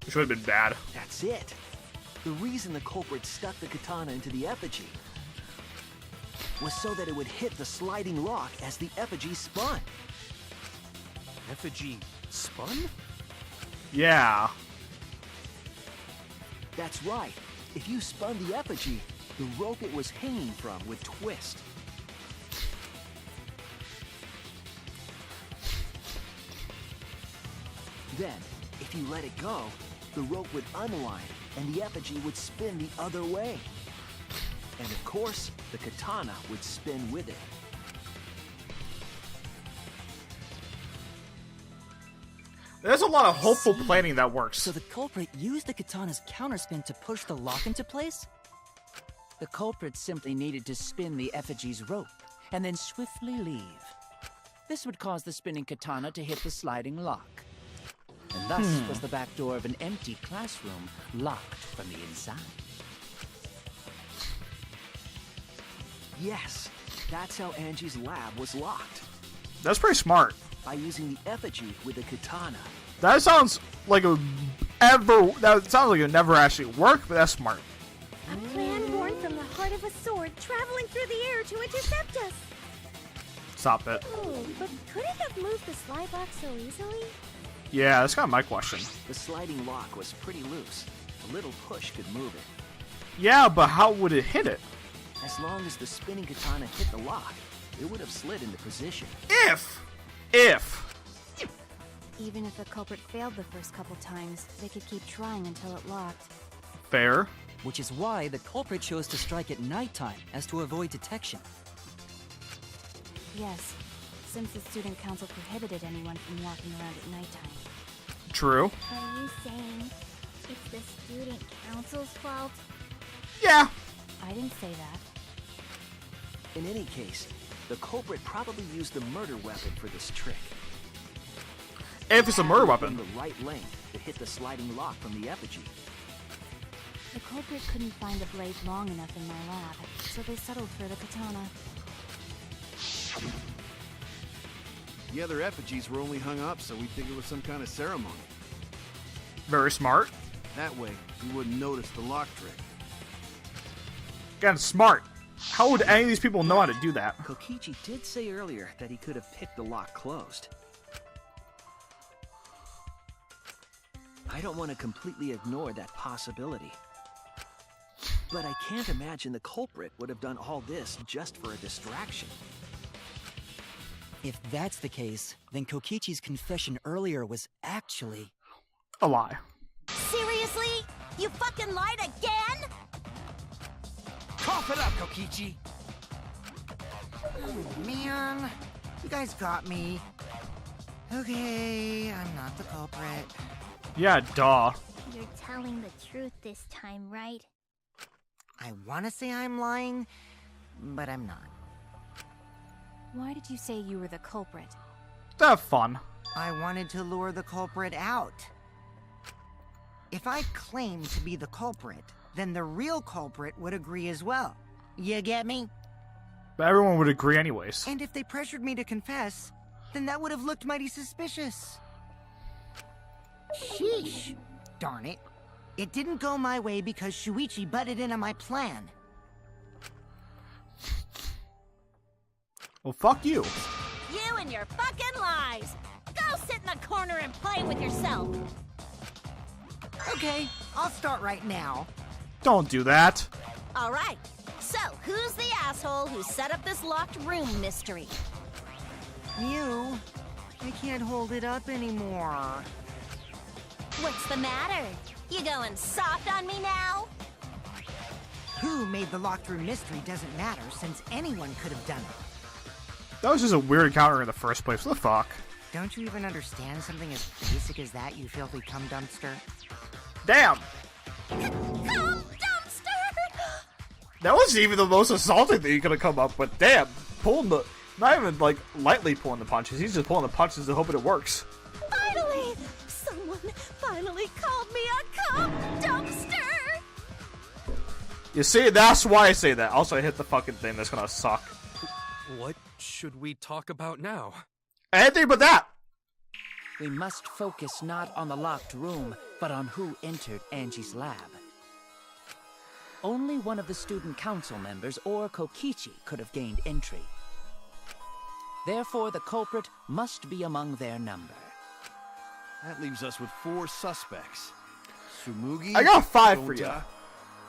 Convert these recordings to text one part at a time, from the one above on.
Which would have been bad. That's it. The reason the culprit stuck the katana into the effigy was so that it would hit the sliding lock as the effigy spun. Effigy spun? Yeah. That's right. If you spun the effigy, the rope it was hanging from would twist. Then, if you let it go, the rope would unwind and the effigy would spin the other way. And of course, the katana would spin with it. There's a lot of hopeful planning that works. So the culprit used the katana's counterspin to push the lock into place? The culprit simply needed to spin the effigy's rope and then swiftly leave. This would cause the spinning katana to hit the sliding lock. And thus was the back door of an empty classroom locked from the inside. Yes, that's how Angie's lab was locked. That's pretty smart. By using the effigy with the katana. That sounds like it would never actually work, but that's smart. A plan born from the heart of a sword traveling through the air to intercept us. Stop it. Oh, but could it have moved the slide lock so easily? Yeah, that's kind of my question. The sliding lock was pretty loose. A little push could move it. Yeah, but how would it hit it? As long as the spinning katana hit the lock, it would have slid into position. If! Even if the culprit failed the first couple times, they could keep trying until it locked. Fair. Which is why the culprit chose to strike at nighttime, as to avoid detection. Yes, since the student council prohibited anyone from walking around at nighttime. True. Are you saying it's the student council's fault? Yeah. I didn't say that. In any case, the culprit probably used the murder weapon for this trick. If it's a murder weapon. The right length to hit the sliding lock from the effigy. The culprit couldn't find the blade long enough in my lab, so they settled for the katana. The other effigies were only hung up so we'd think it was some kind of ceremony. Very smart. That way, we wouldn't notice the lock trick. Again, smart. How would any of these people know how to do that? Kokichi did say earlier that he could have picked the lock closed. I don't want to completely ignore that possibility. But I can't imagine the culprit would have done all this just for a distraction. If that's the case, then Kokichi's confession earlier was actually a lie. Seriously? You fucking lied again? Cough it up, Kokichi! Oh, man. You guys got me. Okay, I'm not the culprit. Yeah, duh. You're telling the truth this time, right? I want to say I'm lying, but I'm not. Why did you say you were the culprit? Have fun. I wanted to lure the culprit out. If I claim to be the culprit, then the real culprit would agree as well. You get me? But everyone would agree anyways. And if they pressured me to confess, then that would have looked mighty suspicious. Sheesh. Darn it. It didn't go my way because Shuichi butted in on my plan. Well, fuck you. You and your fucking lies! Go sit in the corner and play with yourself! Okay, I'll start right now. Don't do that. Alright, so who's the asshole who set up this locked room mystery? You. I can't hold it up anymore. What's the matter? You going soft on me now? Who made the locked room mystery doesn't matter, since anyone could have done it. That was just a weird encounter in the first place. What the fuck? Don't you even understand something as basic as that, you filthy cum dumpster? Damn! Cum dumpster! That wasn't even the most assaulting thing you could have come up with. Damn! Pulling the... Not even, like, lightly pulling the punches. He's just pulling the punches and hoping it works. Finally! Someone finally called me a cum dumpster! You see, that's why I say that. Also, I hit the fucking thing that's gonna suck. What should we talk about now? Anything but that! We must focus not on the locked room, but on who entered Angie's lab. Only one of the student council members or Kokichi could have gained entry. Therefore, the culprit must be among their number. That leaves us with 4 suspects. Sumugi. I got 5 for you. Gonta.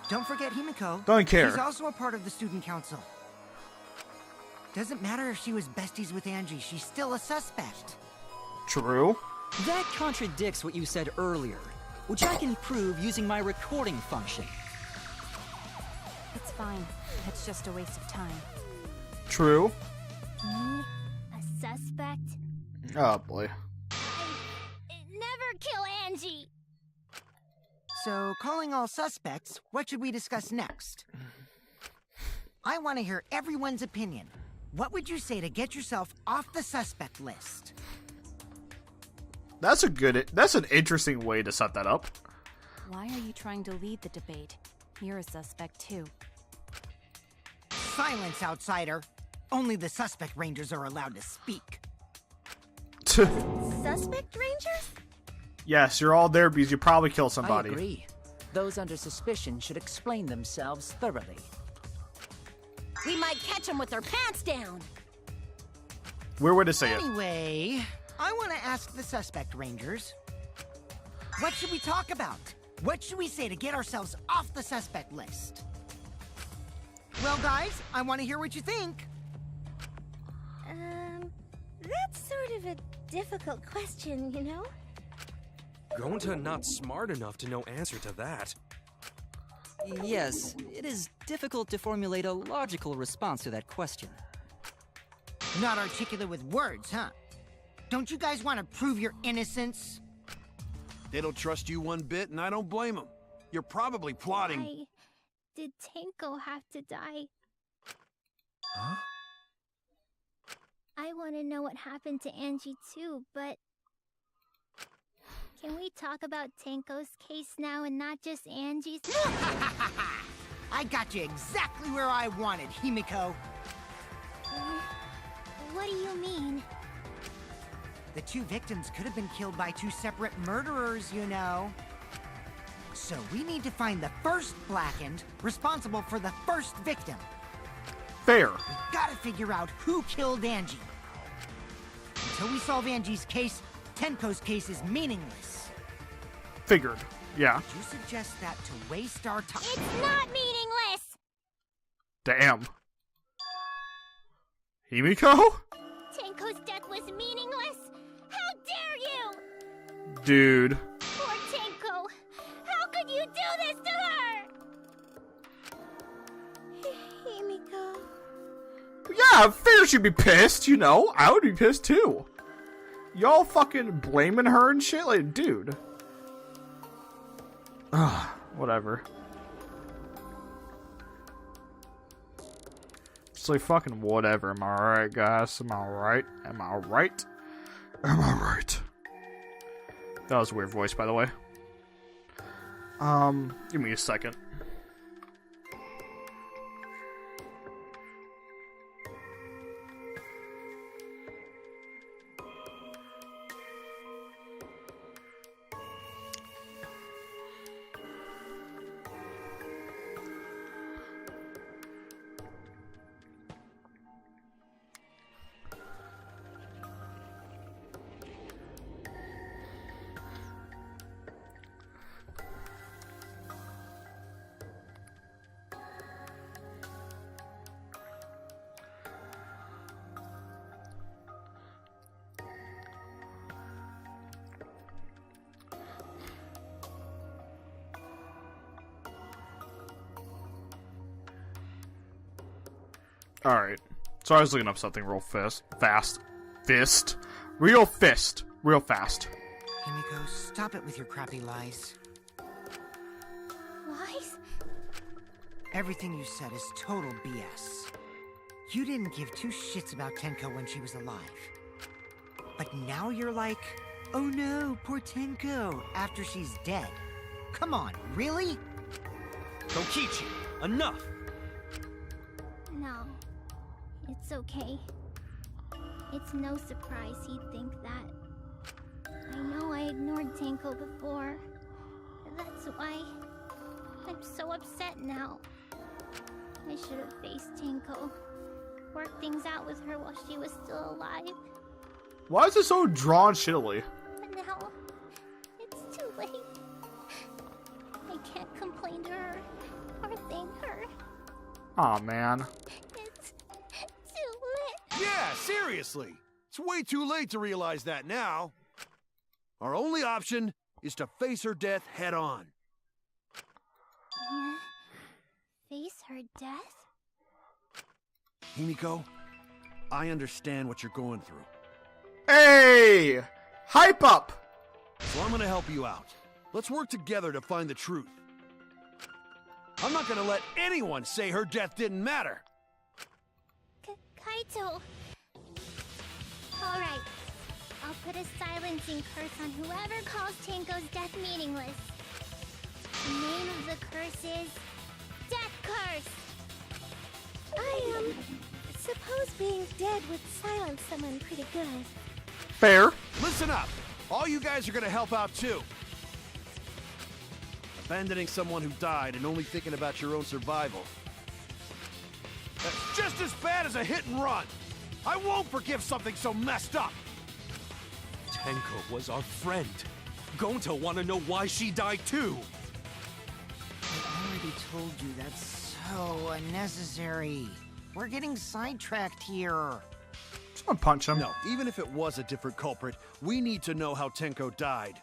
Don't forget Himiko. Don't care. She's also a part of the student council. Doesn't matter if she was besties with Angie, she's still a suspect. True. That contradicts what you said earlier, which I can prove using my recording function. It's fine. It's just a waste of time. True. Me? A suspect? Oh boy. Never kill Angie! So, calling all suspects, what should we discuss next? I want to hear everyone's opinion. What would you say to get yourself off the suspect list? That's an interesting way to set that up. Why are you trying to lead the debate? You're a suspect too. Silence, outsider. Only the suspect rangers are allowed to speak. Suspect rangers? Yes, you're all there because you probably killed somebody. I agree. Those under suspicion should explain themselves thoroughly. We might catch them with their pants down! Weird way to say it. Anyway, I want to ask the suspect rangers. What should we talk about? What should we say to get ourselves off the suspect list? Well, guys, I want to hear what you think. That's sort of a difficult question, you know? Gonta not smart enough to know answer to that. Yes, it is difficult to formulate a logical response to that question. Not articulate with words, huh? Don't you guys want to prove your innocence? They don't trust you one bit, and I don't blame them. You're probably plotting. Why did Tenko have to die? Huh? I want to know what happened to Angie too, but... Can we talk about Tenko's case now and not just Angie's? I got you exactly where I wanted, Himiko. What do you mean? The 2 victims could have been killed by 2 separate murderers, you know. So we need to find the first Blackened responsible for the first victim. Fair. We gotta figure out who killed Angie. Until we solve Angie's case, Tenko's case is meaningless. Figured. Yeah. Would you suggest that to waste our time? It's not meaningless! Damn. Himiko? Tenko's death was meaningless? How dare you! Dude. Poor Tenko! How could you do this to her? Himiko... Yeah, fair she'd be pissed, you know. I would be pissed too. Y'all fucking blaming her and shit? Like, dude. Ugh, whatever. It's like fucking whatever. Am I right, guys? Am I right? Am I right? Am I right? That was a weird voice, by the way. Give me a second. Alright. So I was looking up something real fast. Real fast. Himiko, stop it with your crappy lies. Lies? Everything you said is total BS. You didn't give 2 shits about Tenko when she was alive. But now you're like, oh no, poor Tenko, after she's dead. Come on, really? Kokichi, enough! No. It's okay. It's no surprise he'd think that. I know I ignored Tenko before. That's why I'm so upset now. I should have faced Tenko. Worked things out with her while she was still alive. Why is it so drawn shittily? But now, it's too late. I can't complain to her or thank her. Aw, man. It's too late. Yeah, seriously. It's way too late to realize that now. Our only option is to face her death head on. Face her death? Himiko, I understand what you're going through. Hey! Hype up! So I'm gonna help you out. Let's work together to find the truth. I'm not gonna let anyone say her death didn't matter. Kaito. Alright. I'll put a silencing curse on whoever calls Tenko's death meaningless. The name of the curse is Death Curse. I suppose being dead would silence someone pretty good. Fair. Listen up. All you guys are gonna help out too. Abandoning someone who died and only thinking about your own survival. That's just as bad as a hit and run. I won't forgive something so messed up. Tenko was our friend. Gonta want to know why she died too. I already told you that's so unnecessary. We're getting sidetracked here. Just gonna punch him. No, even if it was a different culprit, we need to know how Tenko died.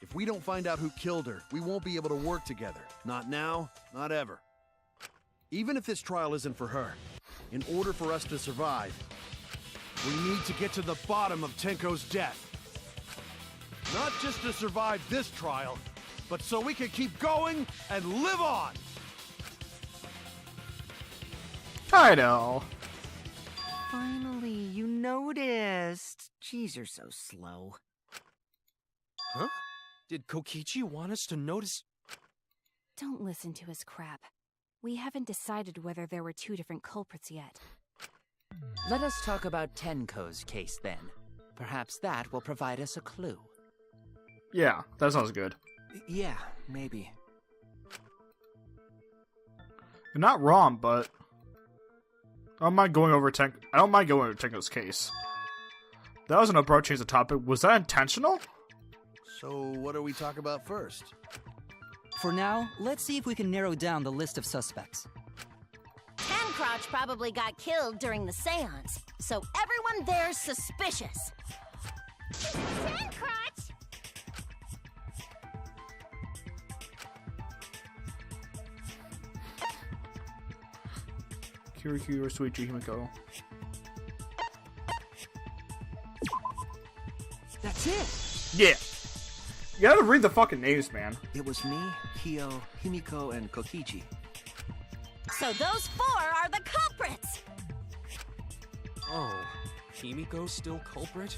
If we don't find out who killed her, we won't be able to work together. Not now, not ever. Even if this trial isn't for her, in order for us to survive, we need to get to the bottom of Tenko's death. Not just to survive this trial, but so we can keep going and live on! I know. Finally, you noticed. Jeez, you're so slow. Huh? Did Kokichi want us to notice? Don't listen to his crap. We haven't decided whether there were two different culprits yet. Let us talk about Tenko's case then. Perhaps that will provide us a clue. Yeah, that sounds good. Yeah, maybe. You're not wrong, but I don't mind going over Tenko's case. That was an abrupt change of topic. Was that intentional? So what do we talk about first? For now, let's see if we can narrow down the list of suspects. Tancrotch probably got killed during the seance, so everyone there's suspicious. Tancrotch! Kiryu or Sweet Himiko. That's it! Yeah. You gotta read the fucking names, man. It was me, Kyo, Himiko, and Kokichi. So those four are the culprits! Oh, Himiko's still culprit?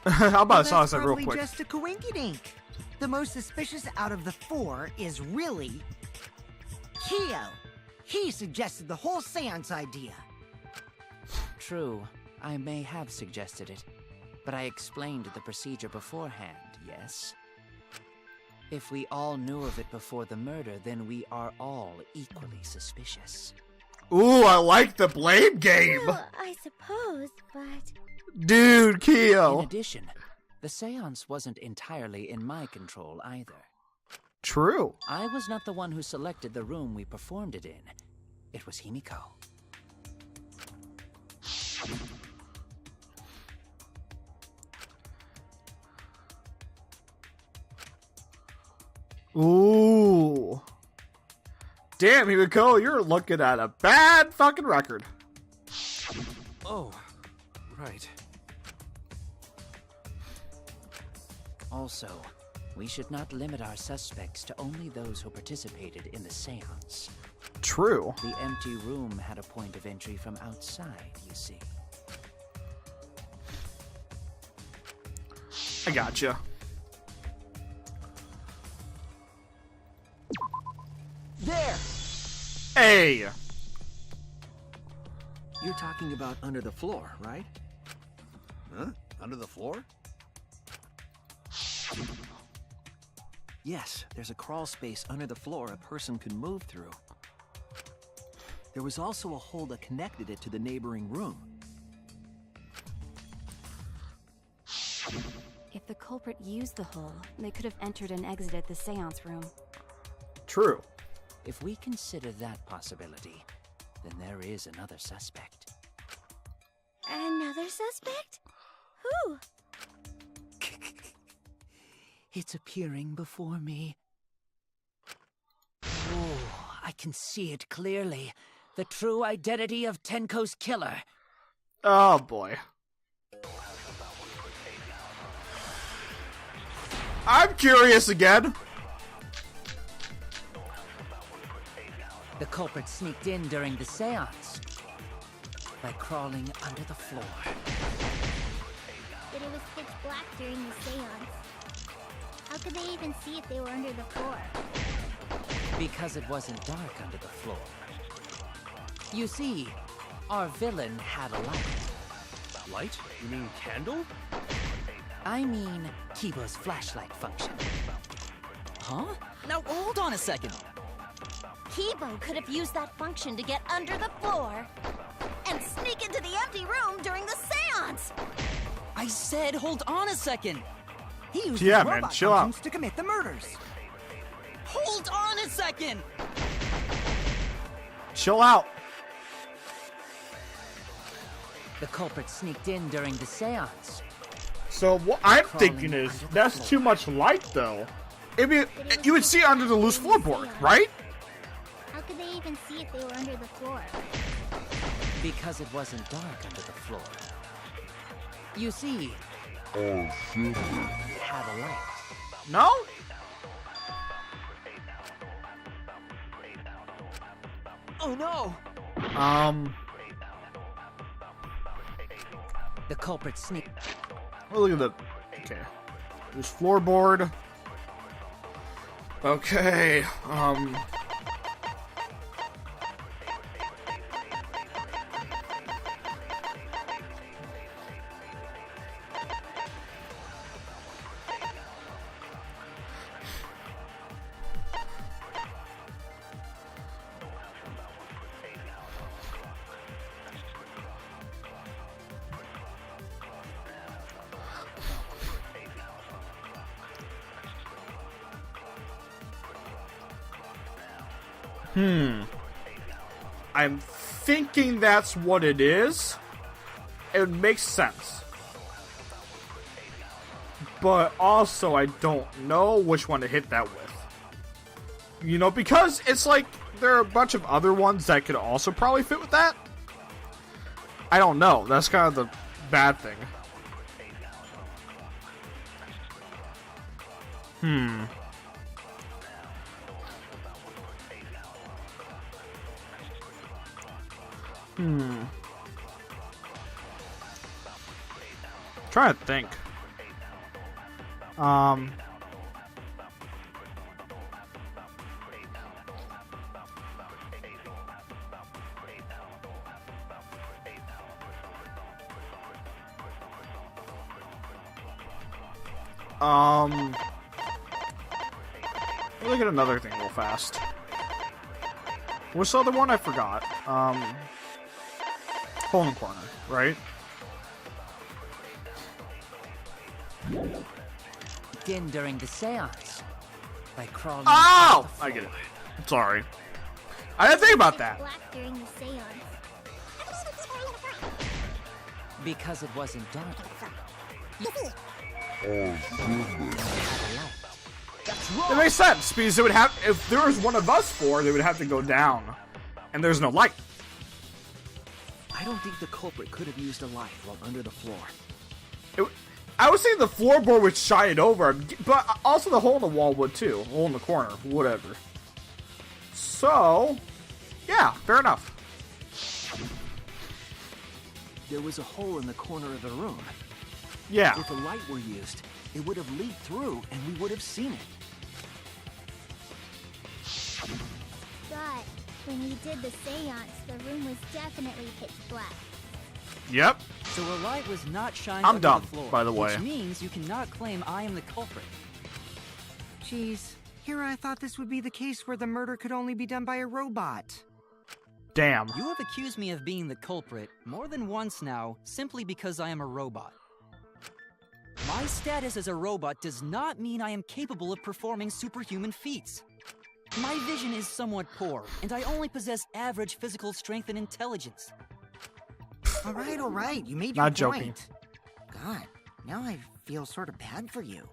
How about a That's song real probably quick? just a coinkydink. The most suspicious out of the four is really Kyo. He suggested the whole seance idea. True, I may have suggested it, but I explained the procedure beforehand, yes? If we all knew of it before the murder, then we are all equally suspicious. Ooh, I like the blame game. Well, I suppose, but... Dude, In Kyo. addition, the seance wasn't entirely in my control either. True. I was not the one who selected the room we performed it in. It was Himiko. Ooh. Damn, Himiko, you're looking at a bad fucking record. Oh, right. Also, we should not limit our suspects to only those who participated in the seance. True. The empty room had a point of entry from outside, you see. I gotcha. There! Hey! You're talking about under the floor, right? Huh? Under the floor? Yes, there's a crawl space under the floor a person could move through. There was also a hole that connected it to the neighboring room. If the culprit used the hole, they could have entered and exited the seance room. True. If we consider that possibility, then there is another suspect. Another suspect? Who? It's appearing before me. Oh, I can see it clearly. The true identity of Tenko's killer. Oh boy. I'm curious again. The culprit sneaked in during the seance by crawling under the floor. But it was pitch black during the seance. How could they even see if they were under the floor? Because it wasn't dark under the floor. You see, our villain had a light. Light? You mean candle? I mean Kibo's flashlight function. Huh? Now, hold on a second. Kibo could have used that function to get under the floor and sneak into the empty room during the seance. I said hold on a second. He used Yeah, his man, robot chill out. functions to commit the murders. Hold on a second! Chill out. The culprit sneaked in during the seance. So what I'm thinking is that's too much light, though. I mean, you would see it under the loose floorboard, right? How could they even see if they were under the floor? Because it wasn't dark under the floor. You see, had a light. No? Oh no! The culprit sneaked. Oh, look at the. Okay. There's floorboard. Okay. I'm thinking that's what it is. It makes sense. But also, I don't know which one to hit that with. You know, because it's like there are a bunch of other ones that could also probably fit with that. I don't know. That's kind of the bad thing. Trying to think. Look at another thing real fast. What's the other one? I forgot. Hole in the corner, right? In during the seance by crawling. Oh! I get it. Sorry. I didn't think about that. Black during the seance. Because it wasn't dark. It makes sense because it would have. If there was one of us four, they would have to go down, and there's no light. I don't think the culprit could have used a light while under the floor. I would say the floorboard would shine it over, but also the hole in the wall would too. Hole in the corner, whatever. So, yeah, fair enough. There was a hole in the corner of the room. Yeah. If a light were used, it would have leaked through and we would have seen it. But when we did the seance, the room was definitely pitch black. Yep. So a light was not shined I'm over dumb, the floor, by the way. which means you cannot claim I am the culprit. Jeez, here I thought this would be the case where the murder could only be done by a robot. Damn. You have accused me of being the culprit more than once now, simply because I am a robot. My status as a robot does not mean I am capable of performing superhuman feats. My vision is somewhat poor, and I only possess average physical strength and intelligence. All right, you made your Not point. joking. God, now I feel sort of bad for you.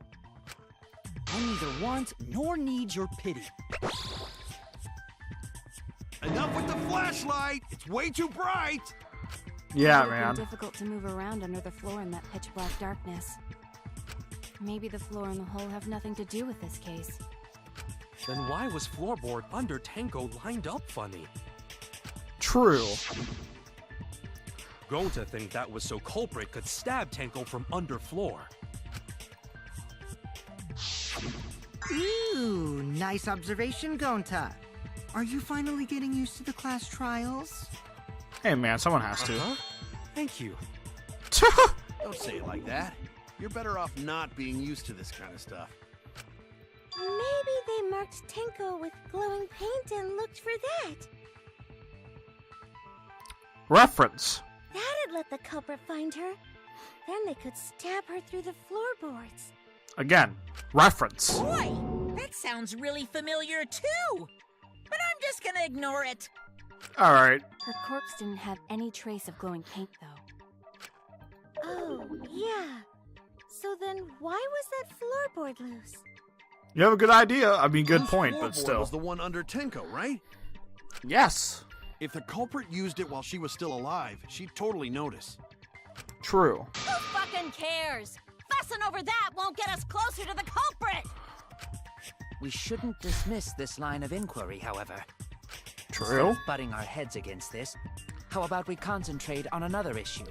I neither want nor need your pity. Enough with the flashlight! It's way too bright! Yeah, It would have man. been difficult to move around under the floor in that pitch black darkness. Maybe the floor and the hole have nothing to do with this case. Then why was floorboard under Tenko lined up funny? True. Going to think that was so culprit could stab Tenko from under floor. Ooh, nice observation, Gonta. Are you finally getting used to the class trials? Hey, man, someone has to. Thank you. Don't say it like that. You're better off not being used to this kind of stuff. Maybe they marked Tenko with glowing paint and looked for that. Reference. That'd let the culprit find her. Then they could stab her through the floorboards. Again, reference. Boy, that sounds really familiar too. But I'm just gonna ignore it. Alright. Her corpse didn't have any trace of glowing paint, though. Oh, yeah. So then why was that floorboard loose? You have a good idea. I mean, good Whose point, floorboard but still. was the one under Tenko, right? Yes. If the culprit used it while she was still alive, she'd totally notice. True. Who fucking cares? Fussing over that won't get us closer to the culprit! We shouldn't dismiss this line of inquiry, however. Instead True. of butting our heads against this, how about we concentrate on another issue?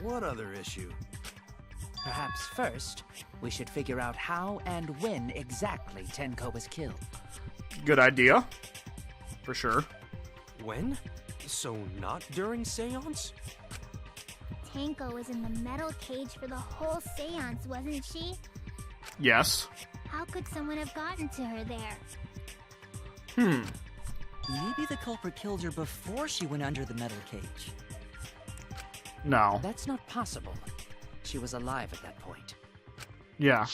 What other issue? Perhaps first, we should figure out how and when exactly Tenko was killed. Good idea. For sure. When? So not during seance? Tenko was in the metal cage for the whole seance, wasn't she? Yes. How could someone have gotten to her there? Maybe the culprit killed her before she went under the metal cage. No. That's not possible. She was alive at that point. Yeah.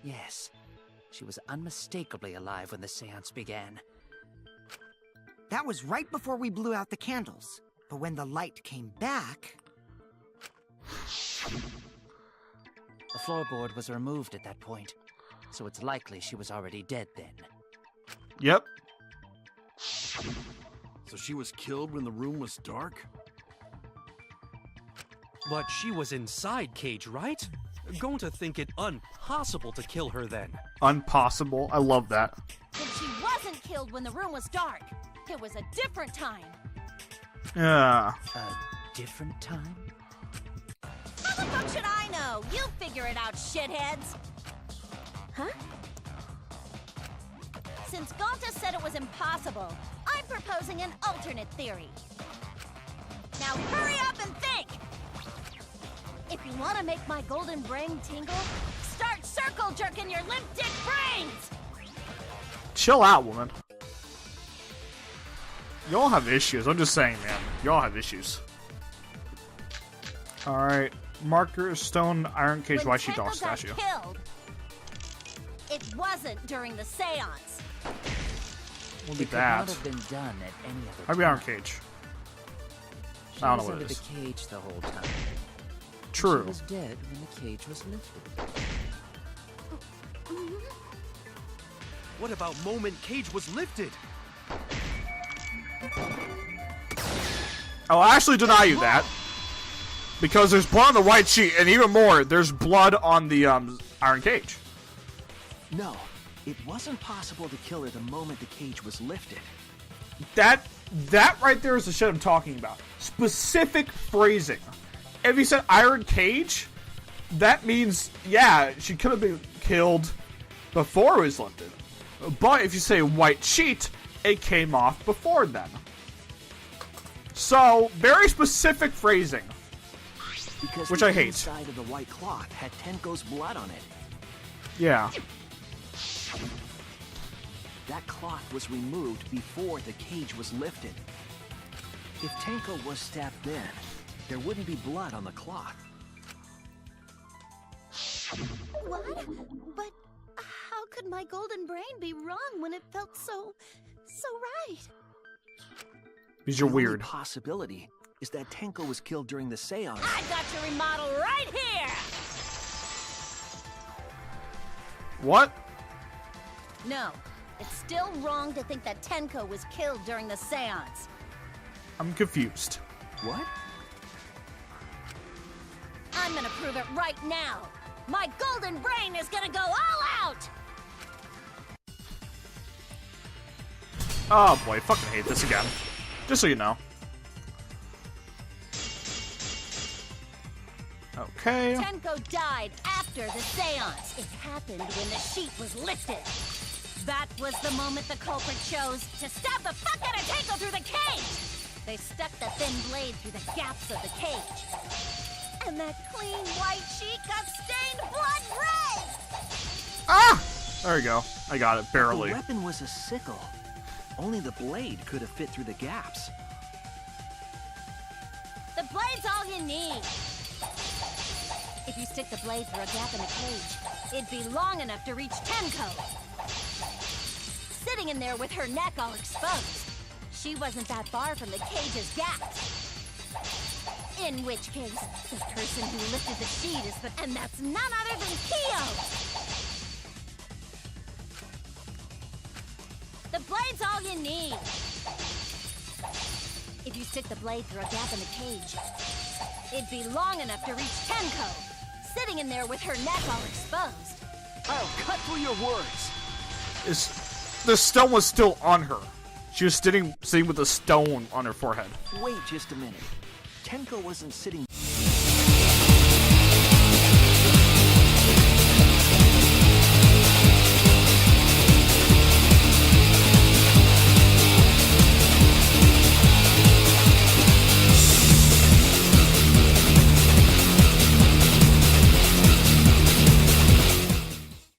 Yes, she was unmistakably alive when the seance began. That was right before we blew out the candles. But when the light came back... The floorboard was removed at that point, so it's likely she was already dead then. Yep. So she was killed when the room was dark? But she was inside cage, right? Going to think it impossible to kill her then. Impossible. I love that. Then she wasn't killed when the room was dark. It was a different time. Yeah. A different time? How the fuck should I know? You figure it out, shitheads. Huh? Since Gonta said it was impossible, I'm proposing an alternate theory. Now hurry up and think! If you want to make my golden brain tingle, start circle jerking your limp dick brains! Chill out, woman. Y'all have issues. I'm just saying, man. Y'all have issues. Alright. Marker, stone, iron cage, When white sheep Tenko doll got statue. killed, it wasn't during the seance. We'll It be could that. not have been done at any other Maybe time. iron cage. She I don't was know what under it is. the cage the whole time. True. She was dead when the cage was lifted. What about moment cage was lifted? I'll actually deny you that. Because there's blood on the white sheet, and even more, there's blood on the iron cage. No, it wasn't possible to kill her the moment the cage was lifted. That That right there is the shit I'm talking about. Specific phrasing. If you said iron cage, that means, yeah, she could have been killed before it was lifted. But if you say white sheet, it came off before then. So, very specific phrasing. Because which the I hate. inside of the white cloth had Tenko's blood on it. Yeah. That cloth was removed before the cage was lifted. If Tenko was stabbed then, there wouldn't be blood on the cloth. What? But how could my golden brain be wrong when it felt so right? Because you're The only weird. possibility is that Tenko was killed during the seance. I got your remodel right here! What? No, it's still wrong to think that Tenko was killed during the seance. I'm confused. What? I'm gonna prove it right now. My golden brain is gonna go all out! Oh boy, I fucking hate this again. Just so you know. Okay. Tenko died after the seance. It happened when the sheet was lifted. That was the moment the culprit chose to stab the fuck out of Tenko through the cage. They stuck the thin blade through the gaps of the cage. And that clean white sheet got stained blood red! Ah! There you go. I got it, barely. The weapon was a sickle. Only the blade could have fit through the gaps. The blade's all you need. If you stick the blade through a gap in the cage, it'd be long enough to reach Tenko. Sitting in there with her neck all exposed, she wasn't that far from the cage's gaps. In which case, the person who lifted the sheet is the... And that's none other than Kyo! The blade's all you need. If you stick the blade through a gap in the cage, it'd be long enough to reach Tenko, sitting in there with her neck all exposed. I'll cut through your words. The stone was still on her. She was sitting with a stone on her forehead. Wait just a minute. Tenko wasn't sitting...